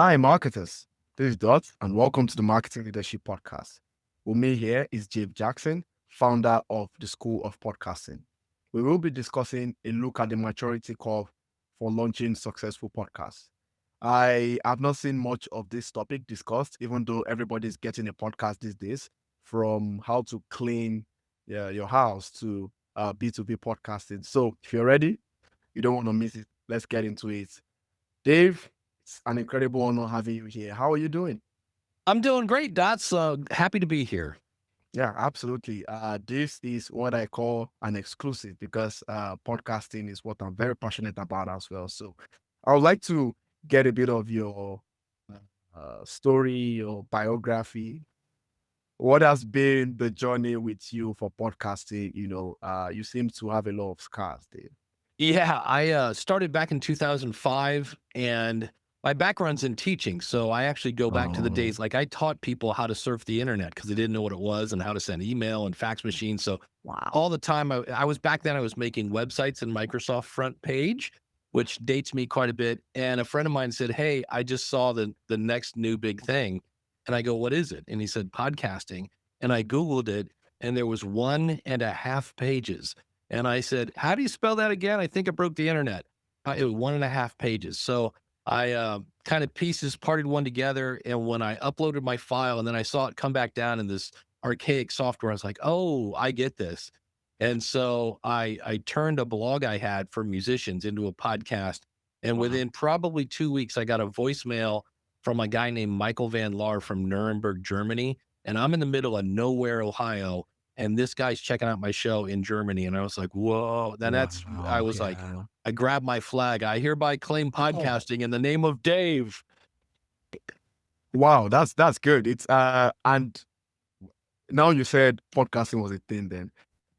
Hi, marketers. This is Dot, and welcome to the Marketing Leadership Podcast. With me here is Jave Jackson, founder of the School of Podcasting. We will be discussing a look at the maturity curve for launching successful podcasts. I have not seen much of this topic discussed, even though everybody's getting a podcast these days, from how to clean your house to B2B podcasting. So if you're ready, you don't want to miss it. Let's get into it. Dave, it's an incredible honor having you here. How are you doing? I'm doing great, Dots. Happy to be here. Yeah, absolutely. This is what I call an exclusive because podcasting is what I'm very passionate about as well. So I would like to get a bit of your story, your biography. What has been the journey with you for podcasting? You seem to have a lot of scars, Dave. Yeah, I started back in 2005, and my background's in teaching. So I actually go back to the Oh, days like I taught people how to surf the internet because they didn't know what it was and how to send email and fax machines. So wow. all the time, I was back then, I was making websites in Microsoft Front Page, which dates me quite a bit. And a friend of mine said, "Hey, I just saw the next new big thing." And I go, "What is it?" And he said, "Podcasting." And I Googled it, and there was 1.5 pages. And I said, "How do you spell that again? I think I broke the internet." It was 1.5 pages. So I kind of pieces parted one together. And when I uploaded my file and then I saw it come back down in this archaic software, I was like, "Oh, I get this." And so I turned a blog I had for musicians into a podcast. And Wow. within probably 2 weeks, I got a voicemail from a guy named Michael Van Laar from Nuremberg, Germany. And I'm in the middle of nowhere, Ohio. And this guy's checking out my show in Germany. And I was like, whoa. Then I Wow. was like, Yeah. I grabbed my flag. I hereby claim Oh, podcasting in the name of Dave. wow. That's good. It's and now you said podcasting was a thing then.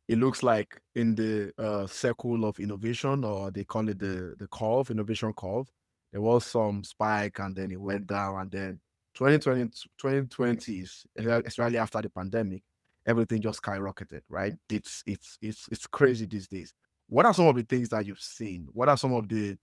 It looks like in the circle of innovation, or they call it the curve, innovation curve, there was some spike and then it went down. And then 2020, 2020s, especially after the pandemic, everything just skyrocketed, right? It's crazy these days. What are some of the things that you've seen? What are some of the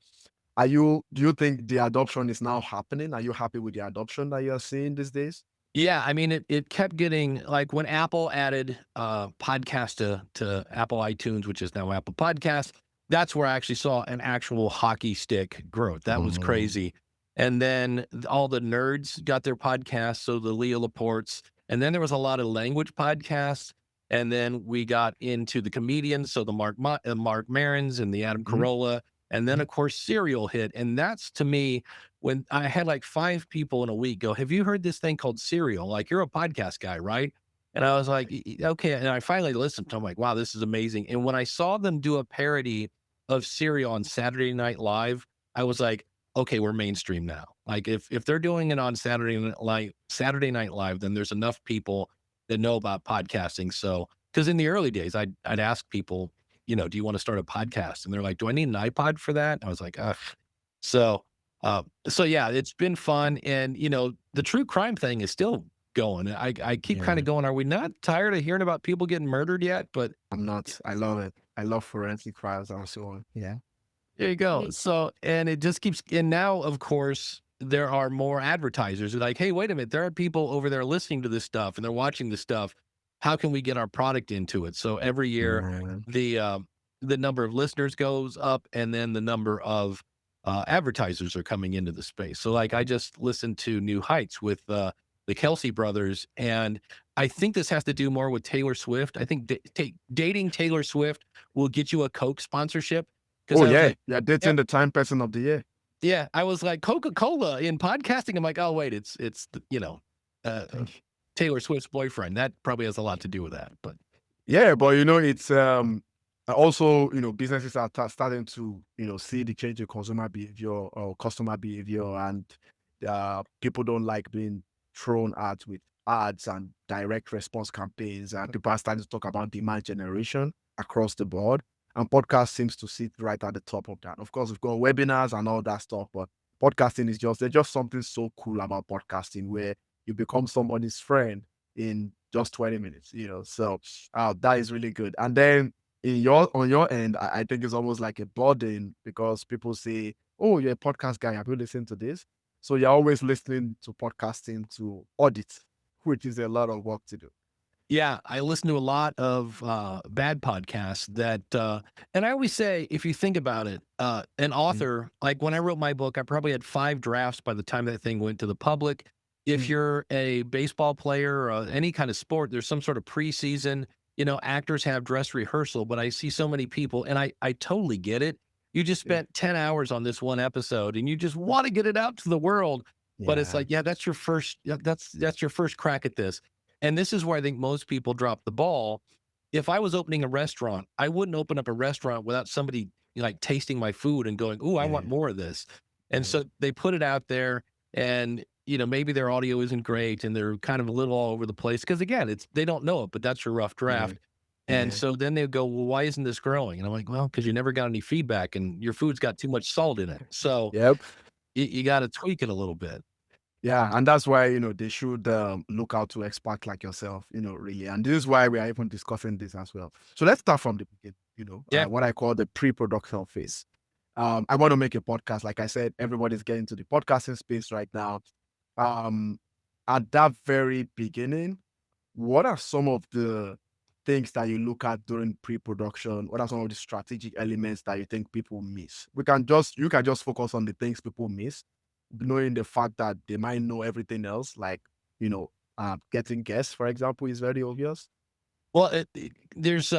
do you think the adoption is now happening? Are you happy with the adoption that you're seeing these days? Yeah, I mean, it kept getting like when Apple added podcast to Apple iTunes, which is now Apple Podcast. That's where I actually saw an actual hockey stick growth. That was Mm, crazy. And then all the nerds got their podcasts, so the Leah Laportes, and then there was a lot of language podcasts. And then we got into the comedians, so the Mark Marins and the Adam mhm, Carolla, and then mhm. of course Serial hit, and that's to me when I had like 5 people in a week go, "Have you heard this thing called Serial? Like, you're a podcast guy, right?" And I was like, Okay." And I finally listened to 'em, like, "Wow, this is amazing." And when I saw them do a parody of Serial on Saturday Night Live, I was like, "Okay, we're mainstream now." Like, if they're doing it on Saturday Night Live, then there's enough people that know about podcasting. So, because in the early days, I'd ask people, "Do you wanna start a podcast?" And they're like, "Do I need an iPod for that?" And I was like, "Ugh." So, so yeah, it's been fun, and the true crime thing is still going. I keep kind Yeah. of going, are we not tired of hearing about people getting murdered yet? But I'm not. I love it. I love forensic crimes and so on. Yeah. there you go. So, and it just keeps, and now of course there are more advertisers who are like, hey, wait a minute, there are people over there listening to this stuff and they're watching this stuff. How can we get our product into it? So every year Mm, the the number of listeners goes up, and then the number of advertisers are coming into the space. So like I just listened to New Heights with the Kelsey brothers, and I think this has to do more with Taylor Swift. I think dating Taylor Swift will get you a Coke sponsorship, because oh I was yeah, like, you're yeah, dating the time person of the year. yeah, I was like, Coca-Cola in podcasting. I'm like, oh wait, it's uh, Taylor Swift's boyfriend. That probably has a lot to do with that. But Yeah, but it's also businesses are starting to see the change in consumer behavior or customer behavior, and people don't like being thrown at with ads and direct response campaigns, and people are starting to talk about demand generation across the board. And podcast seems to sit right at the top of that. Of course, we've got webinars and all that stuff, but podcasting is there's just something so cool about podcasting where you become somebody's friend in just 20 minutes, So that is really good. And then on your end, I think it's almost like a burden because people say, "Oh, you're a podcast guy. Have you listened to this?" So you're always listening to podcasting to audit, which is a lot of work to do. Yeah, I listen to a lot of bad podcasts that, and I always say, if you think about it, an Mm, author, like when I wrote my book, I probably had 5 drafts by the time that thing went to the public. If mm, you're a baseball player or any kind of sport, there's some sort of preseason, actors have dress rehearsal, but I see so many people, and I totally get it. You just yeah. spent 10 hours on this one episode and you just want to get it out to the world. But it's Yeah. like, yeah, that's your first crack at this. And this is where I think most people drop the ball. If I was opening a restaurant, I wouldn't open up a restaurant without somebody like tasting my food and going, "Ooh, I want Yeah. more of this." And Yeah. so they put it out there, and maybe their audio isn't great and they're kind of a little all over the place because again, it's they don't know it, but that's your rough Yeah. draft. And Yeah. so then they go, "Well, why isn't this growing?" And I'm like, "Well, because you never got any feedback and your food's got too much salt in it. So Yep. you got to tweak it a little bit." Yeah, and that's why they should look out to experts like yourself, really. And this is why we are even discussing this as well. So let's start from the beginning. Yeah. What I call the pre-production phase. I want to make a podcast. Like I said, everybody's getting to the podcasting space right now. Um, at that very beginning, what are some of the things that you look at during pre-production? What are some of the strategic elements that you think people miss? You can just focus on the things people miss, knowing the fact that they might know everything else, like, getting guests, for example, is very obvious. Well, there's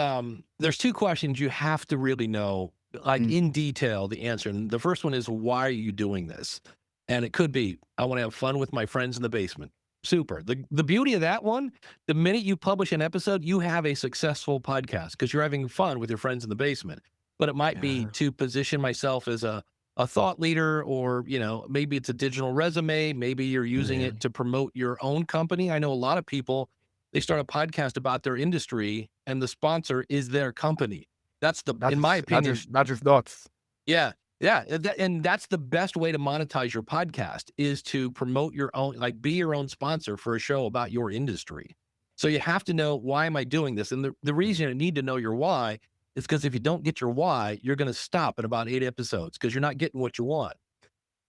2 questions you have to really know, like, Mm, in detail, the answer, and the first one is, "Why are you doing this?" And it could be, "I wanna have fun with my friends in the basement." Super. The beauty of that one, the minute you publish an episode, you have a successful podcast because 'cause you're having fun with your friends in the basement. But it might be yeah, to position myself as a thought leader or, maybe it's a digital resume, maybe you're using yeah. it to promote your own company. I know a lot of people, they start a podcast about their industry and the sponsor is their company. That's the That in my is that opinion, is that is nuts. yeah, yeah, and that's the best way to monetize your podcast is to promote your own, like, be your own sponsor for a show about your industry. So you have to know, "Why am I doing this?" And the reason you need to know your why is because if you don't get your why, you're gonna stop at about 8 episodes because 'cause you're not getting what you want.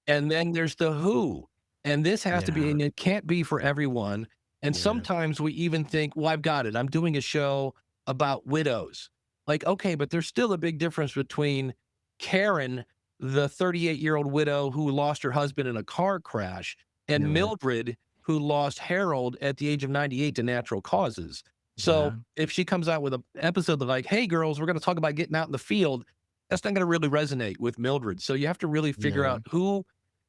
And then there's the who, and this has to be Yeah, and it can't be for everyone, and yeah, sometimes we even think, "Well, I've got it. I'm doing a show about widows." Like, okay, but there's still a big difference between Karen, the 38-year-old widow who lost her husband in a car crash, and yeah, Mildred, who lost Harold at the age of 98 to natural causes. So, yeah, if she comes out with an episode that like, "Hey, girls, we're gonna talk about getting out in the field," that's not gonna really resonate with Mildred. So you have to really figure yeah. out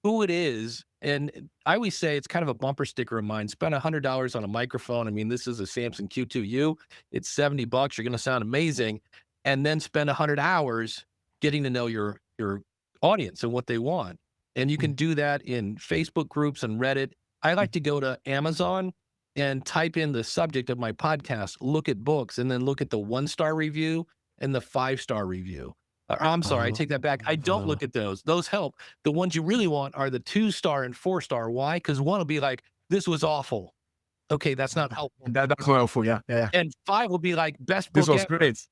who it is. And I always say it's kind of a bumper sticker of mine. Spend $100 on a microphone. I mean, this is a Samson Q2U. It's $70. You're going to sound amazing, and then spend 100 hours getting to know your audience and what they want. And you Mm, can do that in Facebook groups and Reddit. I mm, like to go to Amazon and type in the subject of my podcast, look at books, and then look at the 1-star review and the 5-star review. I'm sorry, I oh, take that back. I don't look at those. Those help. The ones you really want are the 2-star and 4-star. Why? Because one will be like, "This was awful." Okay, that's not helpful. that's not helpful. Yeah, yeah, yeah. And 5 will be like, "Best This book was ever." great.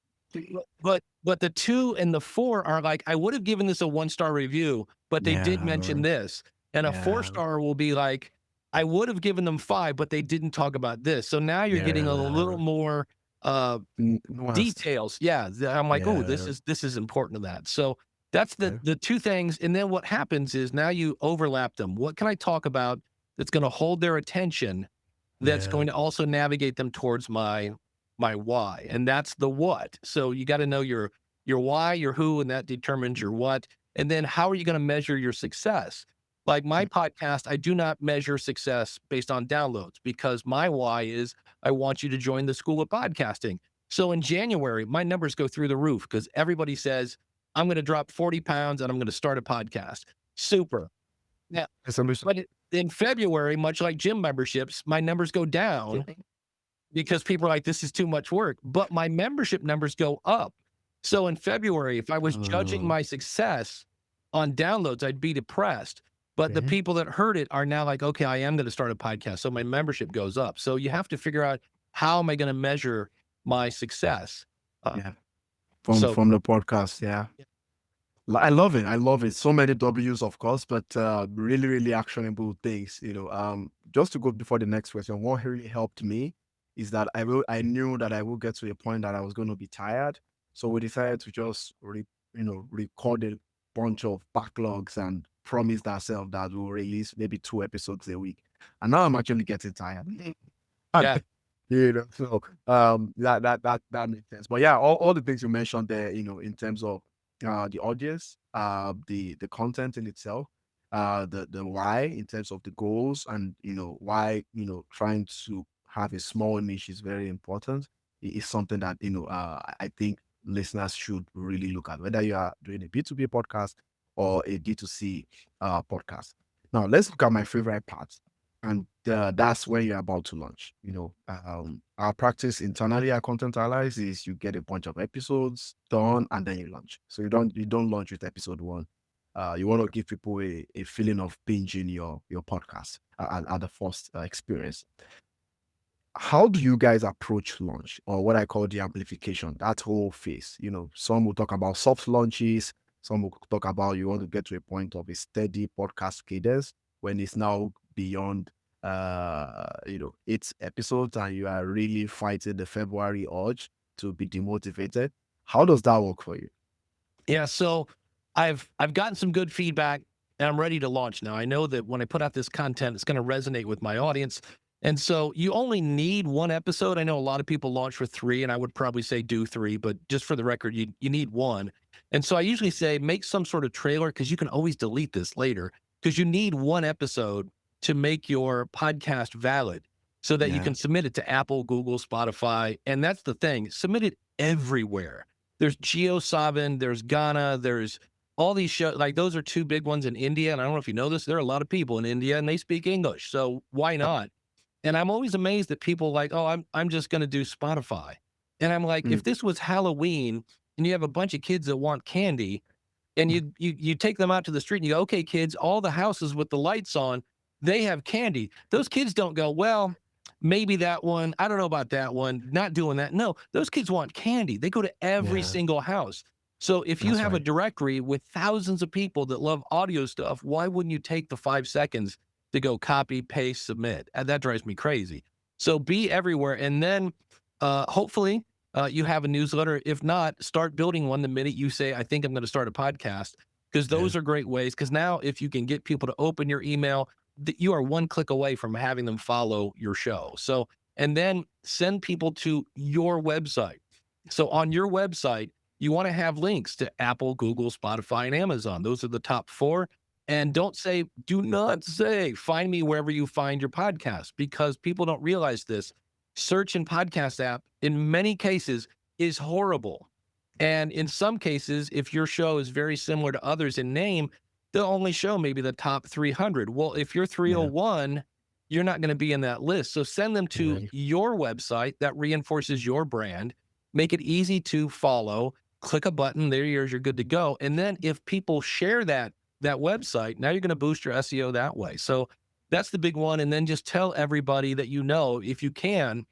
But the 2 and the 4 are like, "I would have given this a 1-star review, but they did mention Yeah, this." And a yeah, 4-star will be like, "I would have given them 5, but they didn't talk about this." So now you're getting a little yeah. more, uh Nuanced. details. Yeah, I'm like, "Oh, Yeah, this is important to that." So, that's yeah, the 2 things, and then what happens is now you overlap them. What can I talk about that's gonna hold their attention, that's yeah, going to also navigate them towards my why, and that's the what. So, you gotta know your why, your who, and that determines your what, and then how are you gonna measure your success? Like my mm, podcast, I do not measure success based on downloads because my why is I want you to join the school of podcasting. So in January, my numbers go through the roof because everybody says, I'm going to drop 40 pounds and I'm going to start a podcast. Super. Now, resolution. in February, much like gym memberships, my numbers go down because people are like, this is too much work. But my membership numbers go up. So in February, if I was judging Oh, my success on downloads, I'd be depressed. But the okay. people that heard it are now like, okay, I am going to start a podcast. So my membership goes up. So you have to figure out how am I going to measure my success? Uh, Yeah. From so from the podcast. Yeah. I love it. I love it. So many W's, of course, but really, really actionable things. Just to go before the next question, what really helped me is that I knew that I will get to a point that I was going to be tired, so we decided to just record a bunch of backlogs and promised ourselves that we'll release maybe 2 episodes a week. And now I'm actually getting tired. And Yeah. so that makes sense. But yeah, all the things you mentioned there, in terms of the audience, the content in itself, the why in terms of the goals, and why trying to have a small niche is very important. It is something that I think listeners should really look at, whether you are doing a B2B podcast or a D2C podcast. Now let's look at my favorite part, and that's when you're about to launch. Our practice internally at Content Allies is you get a bunch of episodes done and then you launch. So you don't launch with episode one. You want to give people a feeling of binging your podcast at the first experience. How do you guys approach launch, or what I call the amplification, that whole phase? Some will talk about soft launches, some will talk about you want to get to a point of a steady podcast cadence when it's now beyond 8 episodes and you are really fighting the February urge to be demotivated. How does that work for you? Yeah, so I've gotten some good feedback and I'm ready to launch now. I know that when I put out this content, it's going to resonate with my audience. And so you only need one episode. I know a lot of people launch for 3, and I would probably say do 3, but just for the record, you need one. And so I usually say make some sort of trailer, because you can always delete this later, because you need one episode to make your podcast valid so that you Yeah. can submit it to Apple, Google, Spotify. And that's the thing, submit it everywhere. There's GeoSavin, there's Ghana, there's all these shows. Like, those are 2 big ones in India. And I don't know if you know this, there are a lot of people in India and they speak English. So why not? And I'm always amazed that people like, oh, I'm just going to do Spotify. And I'm like, Mm. if this was Halloween and you have a bunch of kids that want candy, and you take them out to the street and you go, okay, kids, all the houses with the lights on, they have candy. Those kids don't go, well, maybe that one, I don't know about that one, not doing that. No, those kids want candy. They go to every Yeah, single house. So if you that's have a right. directory with thousands of people that love audio stuff, why wouldn't you take the 5 seconds to go copy, paste, submit? And that drives me crazy. So be everywhere. And then hopefully you have a newsletter. If not, start building one the minute you say, I think I'm going to start a podcast, because Yeah. those are great ways. Because now if you can get people to open your email, you are one click away from having them follow your show. So, and then send people to your website. So on your website, you want to have links to Apple, Google, Spotify, and Amazon. Those are the top 4. And do not say, find me wherever you find your podcast, because people don't realize this. Search and podcast app, in many cases, is horrible. And in some cases, if your show is very similar to others in name, they'll only show maybe the top 300. Well, if you're Yeah. 301, you're not going to be in that list. So send them to Right. your website that reinforces your brand. Make it easy to follow. Click a button, there you're good to go. And then if people share that website, now you're going to boost your SEO that way. So that's the big one. And then just tell everybody that if you can.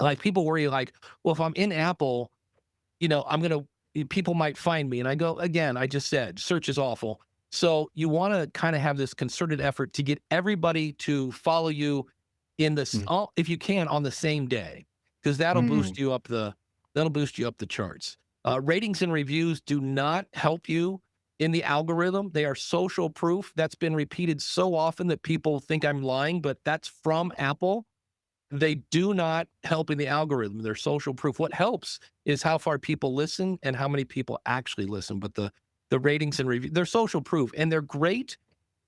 Like, people worry, like, well, if I'm in Apple, people might find me. And I go, again, I just said, search is awful. So you want to kind of have this concerted effort to get everybody to follow you Mm. if you can, on the same day, because Mm. that'll boost you up the charts. Ratings and reviews do not help you in the algorithm. They are social proof. That's been repeated so often that people think I'm lying, but that's from Apple. They do not help in the algorithm. They're social proof. What helps is how far people listen and how many people actually listen. But the ratings and review, they're social proof, and they're great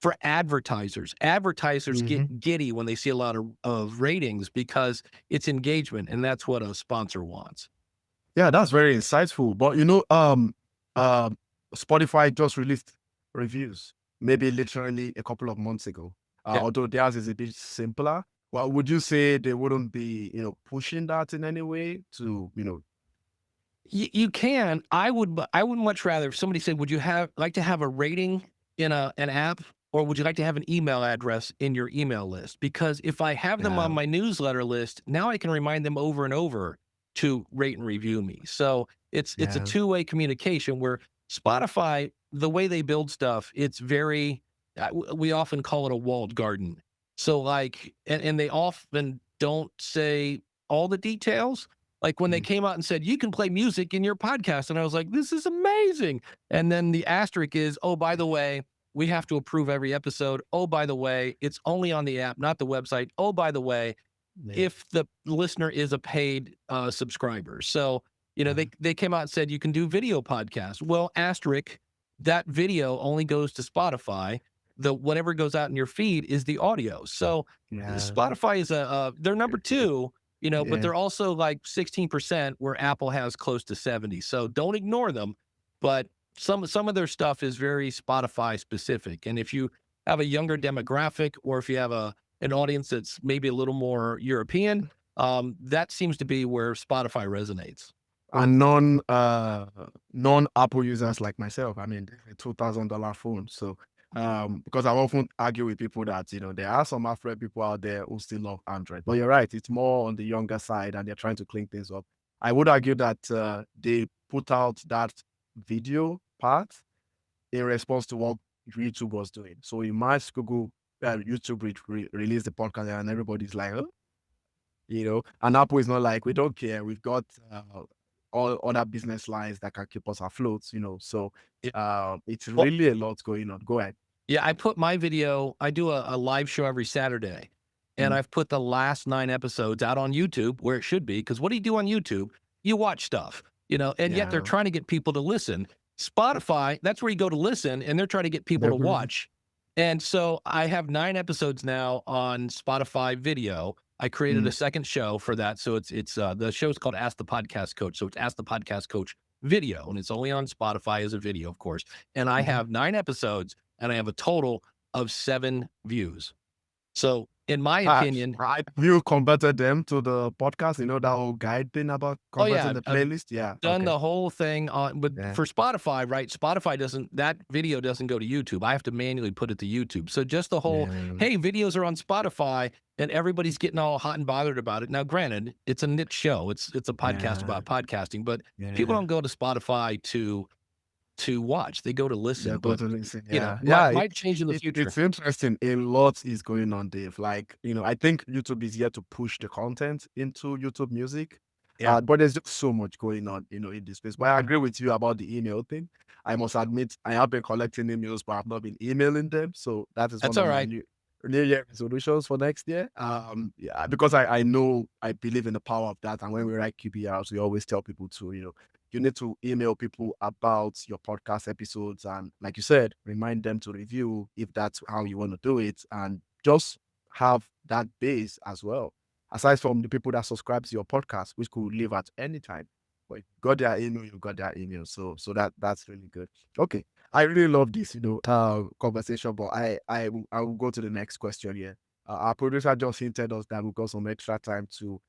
for advertisers. Advertisers Mhm. get giddy when they see a lot of ratings, because it's engagement, and that's what a sponsor wants. Yeah, that's very insightful. But um, Spotify just released reviews, maybe literally a couple of months ago. Yeah. Although theirs is a bit simpler. Well, would you say they wouldn't be, pushing that in any way to? You can. I would much rather, if somebody said, would you like to have a rating in an app, or would you like to have an email address in your email list? Because if I have them on Yeah, my newsletter list, now I can remind them over and over to rate and review me. So it's a yeah, two-way communication, where Spotify, the way they build stuff, it's very, we often call it a walled garden. So like, and they often don't say all the details. Like when they Mm. came out and said, you can play music in your podcast. And I was like, this is amazing. And then the asterisk is, oh, by the way, we have to approve every episode. Oh, by the way, it's only on the app, not the website. Oh, by the way, Yeah. if the listener is a paid subscriber. So, Uh, they came out and said you can do video podcasts. Well, asterisk, that video only goes to Spotify. The whatever goes out in your feed is the audio. So yeah. Spotify is they're number two, but Yeah. they're also like 16%, where Apple has close to 70. So don't ignore them. But some of their stuff is very Spotify specific. And if you have a younger demographic, or if you have an audience that's maybe a little more European, that seems to be where Spotify resonates. And non Apple users like myself, I mean, a $2,000 phone. So because I often argue with people that there are some Afro people out there who still love Android. But you're right, it's more on the younger side and they're trying to clean things up. I would argue that they put out that video part in response to what YouTube was doing. So in March, Google YouTube released the podcast and everybody's like, oh, and Apple is not like, we don't care. We've got all other business lines that can keep us afloat, So Yeah. it's Well, really a lot going on. Go ahead. yeah, I put my video, I do a live show every Saturday, and Mm, I've put the last 9 episodes out on YouTube, where it should be. Because what do you do on YouTube? You watch stuff, and yet they're yeah. trying to get people to listen. Spotify, that's where you go to listen, and they're trying to get people to Definitely. watch. And so I have 9 episodes now on Spotify video. I created Mm, a second show for that. So it's the show's called Ask the Podcast Coach. So it's Ask the Podcast Coach video, and it's only on Spotify as a video, of course. And I mhm. have 9 episodes, and I have a total of 7 views. So in my Uh, opinion, you converted them to the podcast, that whole guide thing about oh yeah, converting the I've playlist? Yeah. done Okay. the whole thing on, but Yeah. for Spotify, right? Spotify doesn't, that video doesn't go to YouTube. I have to manually put it to YouTube. So just the whole, Yeah. hey, videos are on Spotify, and everybody's getting all hot and bothered about it. Now, granted, it's a niche show. It's a podcast Yeah. about podcasting, but people Yeah. don't go to Spotify to watch. They go to Yeah, listen. go But to listen. Yeah. Yeah. might change in the future. It's interesting. A lot is going on, Dave. Like, I think YouTube is here to push the content into YouTube Music. Yeah, But there's just so much going on, in this space. But I agree with you about the email thing. I must admit, I have been collecting emails, but I've not been emailing them. So that is that's one all of my right. New Year resolutions for next year. Yeah, because I know I believe in the power of that. And when we write QBRs, we always tell people to, you need to email people about your podcast episodes. And like you said, remind them to review if that's how you want to do it. And just have that base as well. Aside from the people that subscribe to your podcast, which could leave at any time. But if you got their email, you got their email. So that's really good. Okay. I really love this, conversation, but I will go to the next question here. Our producer just hinted us that we've got some extra time to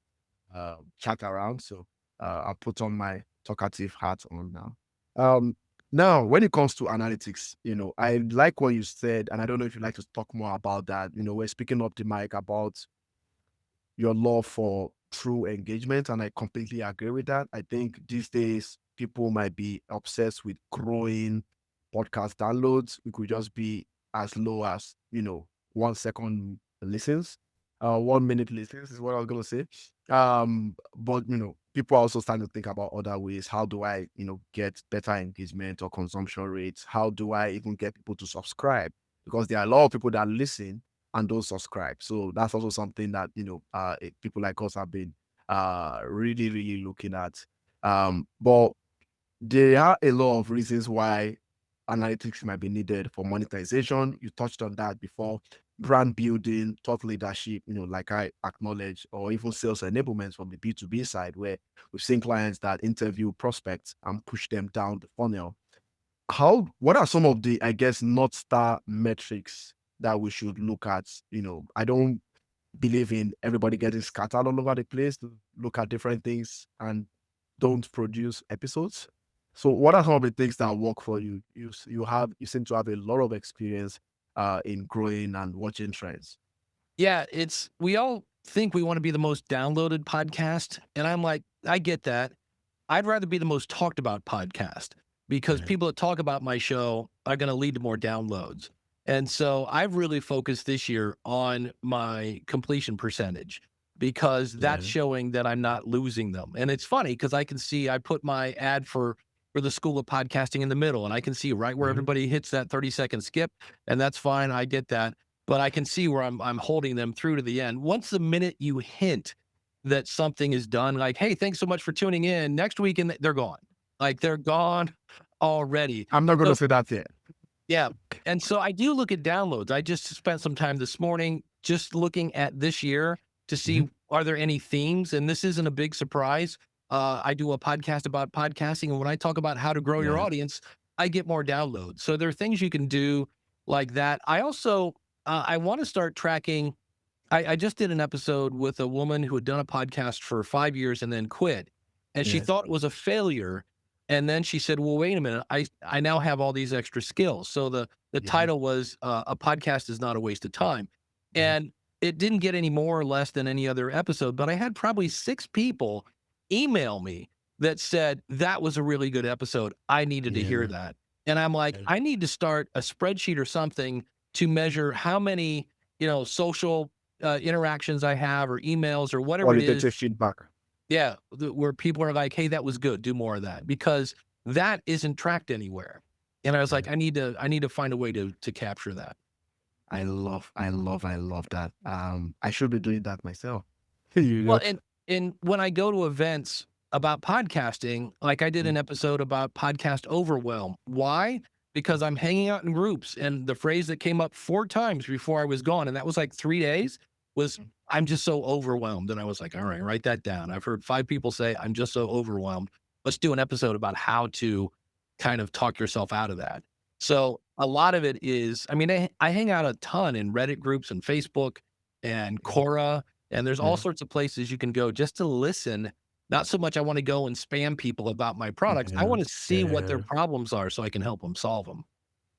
chat around. So I'll put on my talkative hat on now. Now, when it comes to analytics, I like what you said, and I don't know if you'd like to talk more about that. We're speaking up the mic about your love for true engagement, and I completely agree with that. I think these days people might be obsessed with growing podcast downloads. We could just be as low as 1 second listens, 1 minute listens is what I was gonna say. But people are also starting to think about other ways. How do I, get better engagement or consumption rates? How do I even get people to subscribe? Because there are a lot of people that listen and don't subscribe. So that's also something that people like us have been really, really looking at. But there are a lot of reasons why analytics might be needed for monetization. You touched on that before. Brand building, thought leadership, like I acknowledge, or even sales enablement from the B2B side, where we've seen clients that interview prospects and push them down the funnel. What are some of the, I guess, North Star metrics that we should look at? I don't believe in everybody getting scattered all over the place to look at different things and don't produce episodes. So what are some of the things that work for you? You seem to have a lot of experience in growing and watching trends. Yeah, we all think we want to be the most downloaded podcast. And I'm like, I get that. I'd rather be the most talked about podcast. because Yeah. people that talk about my show are going to lead to more downloads. And so I've really focused this year on my completion percentage because that's Yeah. showing that I'm not losing them. And it's funny because I can see I put my ad for the School of Podcasting in the middle, and I can see right where Mhm. everybody hits that 30-second skip, and that's fine. I get that. But I can see where I'm holding them through to the end. Once the minute you hint that something is done, like, hey, thanks so much for tuning in. Next week, and they're gone. Like they're gone already. I'm not going to So say that yet. yeah. And so I do look at downloads. I just spent some time this morning just looking at this year to Mhm. see are there any themes? And this isn't a big surprise. I do a podcast about podcasting. And when I talk about how to grow your Yeah. audience, I get more downloads. So there are things you can do like that. I also, I want to start tracking. I just did an episode with a woman who had done a podcast for 5 years and then quit. And she Yeah. thought it was a failure. And then she said, well, wait a minute. I now have all these extra skills. So the Mhm. title was A Podcast is Not a Waste of Time. Mhm. And it didn't get any more or less than any other episode, but I had probably 6 people email me that said, that was a really good episode. I needed to hear Yeah. that. And I'm like, Yeah. I need to start a spreadsheet or something to measure how many, social interactions I have or emails or whatever it is. Qualitative feedback. Yeah, where people are like, "Hey, that was good. Do more of that," because that isn't tracked anywhere. And I was Yeah. like, I need to find a way to capture that. I love that. I should be doing that myself. You Well, know? and when I go to events about podcasting, like I did Mhm. an episode about podcast overwhelm. Why? Because I'm hanging out in groups, and the phrase that came up 4 times before I was gone, and that was like 3 days, was Mhm. I'm just so overwhelmed. And I was like, all right, write that down. I've heard 5 people say I'm just so overwhelmed. Let's do an episode about how to kind of talk yourself out of that. So a lot of it is, I mean, I hang out a ton in Reddit groups and Facebook and Mhm. Quora, and there's all Yeah. sorts of places you can go just to listen. Not so much I want to go and spam people about my products. I Yeah. want to see what their Yeah. problems are so I can help them solve them.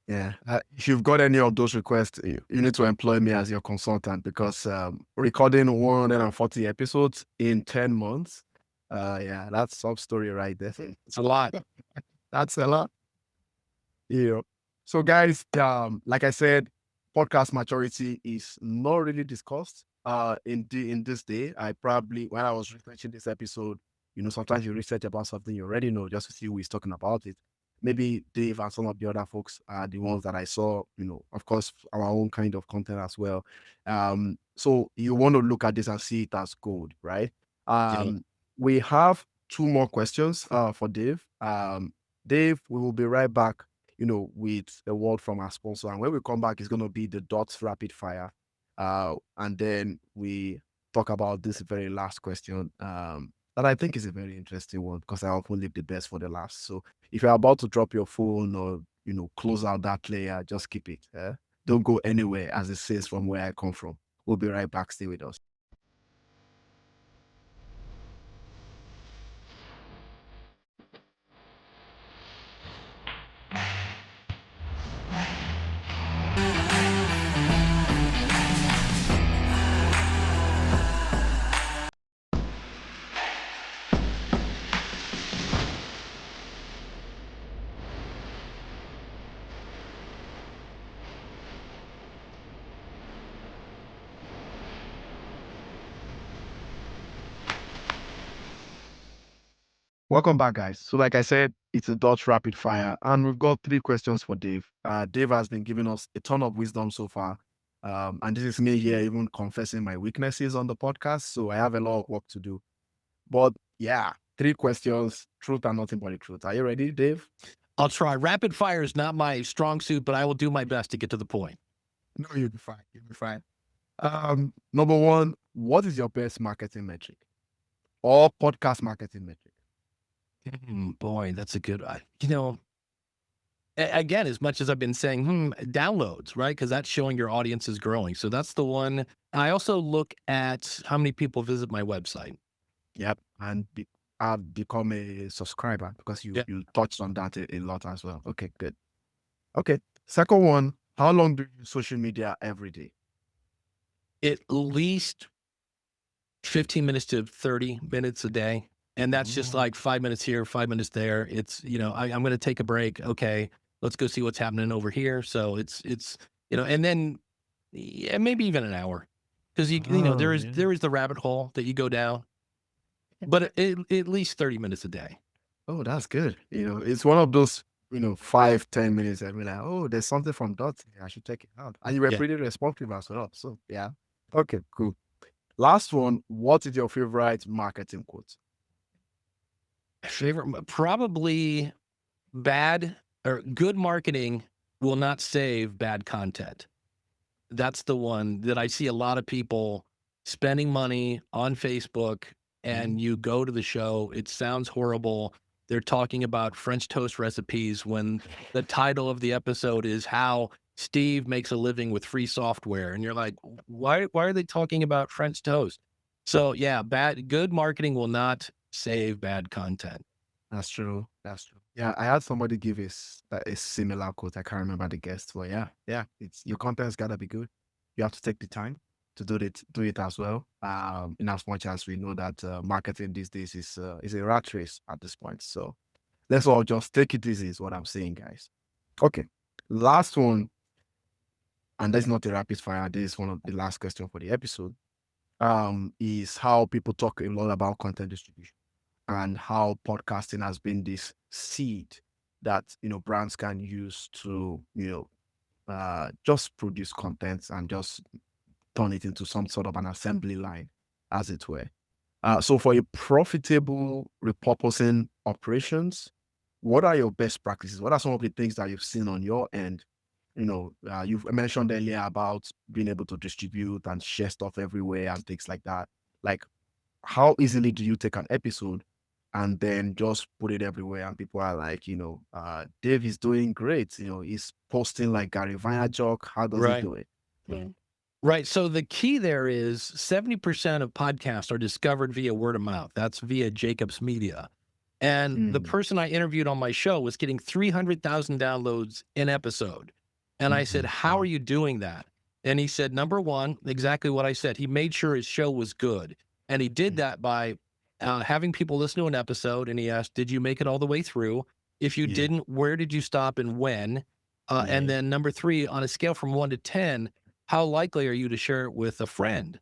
Yeah. If you've got any of those requests, you need to employ me as your consultant because recording 140 episodes in 10 months, yeah, that's some story right there. It's a lot. That's a lot. Yeah. So, guys, like I said, podcast maturity is not really discussed. In this day, I probably when I was researching this episode, sometimes you research about something you already know just to see who is talking about it. Maybe Dave and some of the other folks are the ones that I saw. Of course, our own kind of content as well. So you want to look at this and see it as gold, right? Yeah. We have two more questions for Dave. Dave, we will be right back with a word from our sponsor. And when we come back, it's going to be the dots rapid fire. And then we talk about this very last question that I think is a very interesting one because I often leave the best for the last. So if you're about to drop your phone or, close out that player, just keep it. Don't go anywhere, as it says from where I come from. We'll be right back. Stay with us. Welcome back, guys. So, like I said, it's a Dutch rapid fire, and we've got 3 questions for Dave. Dave has been giving us a ton of wisdom so far. And this is me here, even confessing my weaknesses on the podcast. So, I have a lot of work to do. But yeah, 3 questions, truth and nothing but the truth. Are you ready, Dave? I'll try. Rapid fire is not my strong suit, but I will do my best to get to the point. No, you'll be fine. You'll be fine. Number one, what is your best marketing metric or podcast marketing metric? Boy, that's a good one. Again, as much as I've been saying, downloads, right? Because that's showing your audience is growing. So that's the one. I also look at how many people visit my website. Yep. And I've become a subscriber because you Yeah. you touched on that a lot as well. Okay, good. Okay. Second one, how long do you use social media every day? At least 15 minutes to 30 minutes a day. And that's just Oh, like 5 minutes here, 5 minutes there. It's, I'm going to take a break. Okay. Let's go see what's happening over here. So and then yeah, maybe even an hour. Cause oh, yeah. there is the rabbit hole that you go down, but at least 30 minutes a day. Oh, that's good. It's one of those, 5, 10 minutes. I mean, like, oh, there's something from Dot here. I should check it out. And you were Yeah. pretty responsive as well. So, yeah. Okay, cool. Last one. What is your favorite marketing quote? Favorite, probably bad or good marketing will not save bad content. That's the one that I see a lot of people spending money on Facebook, and Mhm. you go to the show, it sounds horrible. They're talking about French toast recipes when the title of the episode is how Steve makes a living with free software. And you're like, why are they talking about French toast? So yeah, good marketing will not save bad content. That's true. That's true. Yeah, I had somebody give a similar quote. I can't remember the guest, but yeah, yeah. It's your content's gotta be good. You have to take the time to do it as well. In as much as we know that marketing these days is a rat race at this point. So let's all just take it easy, is what I'm saying, guys. Okay. Last one, and that's not a rapid fire. This is one of the last question for the episode. Is how people talk a lot about content distribution and how podcasting has been this seed that brands can use to just produce content and just turn it into some sort of an assembly line, as it were. So for a profitable repurposing operations, what are your best practices? What are some of the things that you've seen on your end? You've mentioned earlier about being able to distribute and share stuff everywhere and things like that. Like, how easily do you take an episode and then just put it everywhere and people are like, Dave is doing great, he's posting like Gary Vaynerchuk. How does he Right. do it? Right. So the key there is 70% of podcasts are discovered via word of mouth. That's via Jacobs Media. And the Mm, person I interviewed on my show was getting 300,000 downloads an episode. And I said, how are wow. you doing that? And he said, number one, exactly what I said. He made sure his show was good. And he did Mm, that by having people listen to an episode. And he asked, did you make it all the way through? If you yeah, didn't, where did you stop and when? And yeah. then number three, on a scale from 1 to 10, how likely are you to share it with a friend?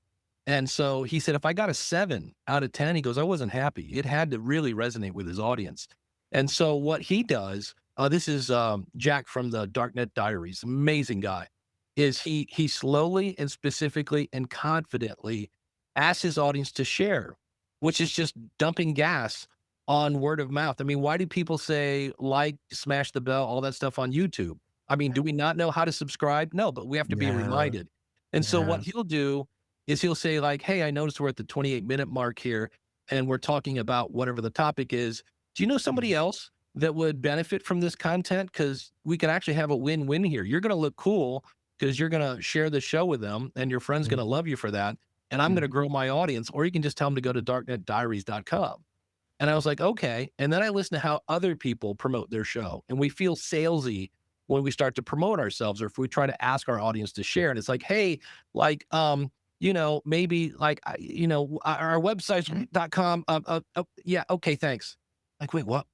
And so he said, if I got a 7 out of 10, he goes, I wasn't happy. It had to really resonate with his audience. And so what he does, this is Jack from the Darknet Diaries, amazing guy, is he slowly and specifically and confidently asks his audience to share, which is just dumping gas on word of mouth. I mean, why do people say like, smash the bell, all that stuff on YouTube? I mean, do we not know how to subscribe? No, but we have to be Yeah, reminded. And so what yeah. he'll do is he'll say like, "Hey, I noticed we're at the 28-minute mark here and we're talking about whatever the topic is. Do you know Mm, somebody else that would benefit from this content? Because we could actually have a win-win here. You're going to look cool because you're going to share the show with them and your friend's going mm, to love you for that. And I'm going to mm, grow my audience. Or you can just tell them to go to darknetdiaries.com." And I was like, okay. And then I listened to how other people promote their show. And we feel salesy when we start to promote ourselves or if we try to ask our audience to share. And it's like, hey, like, maybe like, our website's.com. Yeah. Okay. Thanks. Like, wait, what?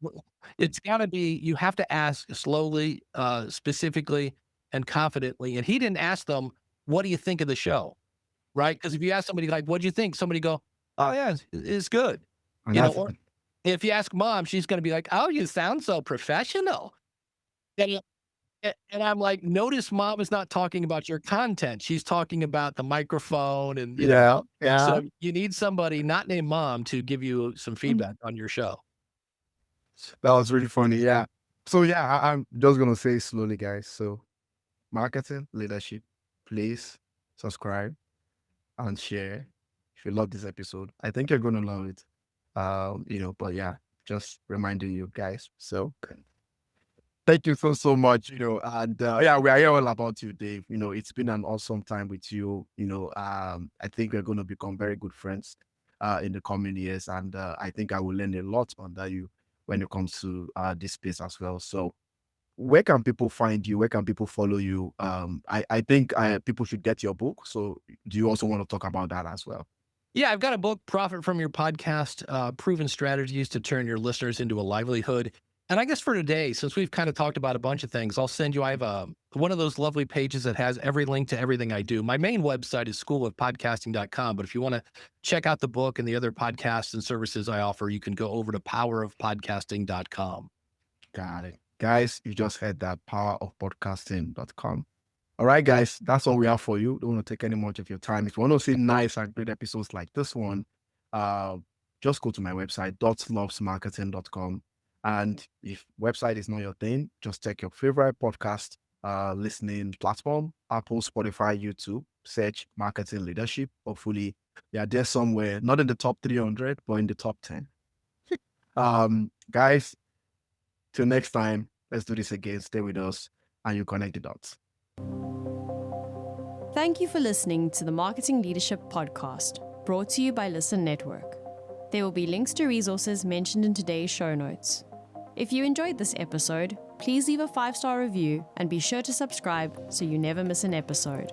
It's got to be, you have to ask slowly, specifically, and confidently. And he didn't ask them, what do you think of the show? Right. Because if you ask somebody, like, what do you think? Somebody go, oh, yeah, it's good. and that's Or if you ask mom, she's gonna be like, "Oh, you sound so professional." And and I'm like, "Notice mom is not talking about your content. She's talking about the microphone and, yeah, yeah. so you need somebody not named mom to give you some Mm. feedback on your show." That was really funny. Yeah. So yeah, I'm just gonna say slowly, guys. So marketing leadership, please subscribe and share if you love this episode. I think you're gonna love it. But yeah, just reminding you guys. So thank you so much. And yeah, we are here all about you, Dave. It's been an awesome time with you. I think we're gonna become very good friends in the coming years, and I think I will learn a lot under you when it comes to this space as well. So where can people find you? Where can people follow you? I think people should get your book. So do you also want to talk about that as well? Yeah, I've got a book, Profit from Your Podcast, Proven Strategies to Turn Your Listeners into a Livelihood. And I guess for today, since we've kind of talked about a bunch of things, I'll send you, I have one of those lovely pages that has every link to everything I do. My main website is schoolofpodcasting.com, but if you want to check out the book and the other podcasts and services I offer, you can go over to powerofpodcasting.com. Got it. Guys, you just heard that, powerofpodcasting.com. All right, guys, that's all we have for you. Don't want to take any much of your time. If you want to see nice and great episodes like this one, just go to my website, .lovesmarketing.com. And if website is not your thing, just check your favorite podcast listening platform, Apple, Spotify, YouTube, search Marketing Leadership. Hopefully, yeah, there's somewhere, not in the top 300, but in the top 10. Guys, till next time, let's do this again. Stay with us and you connect the dots. Thank you for listening to the Marketing Leadership Podcast, brought to you by Listen Network. There will be links to resources mentioned in today's show notes. If you enjoyed this episode, please leave a 5-star review and be sure to subscribe so you never miss an episode.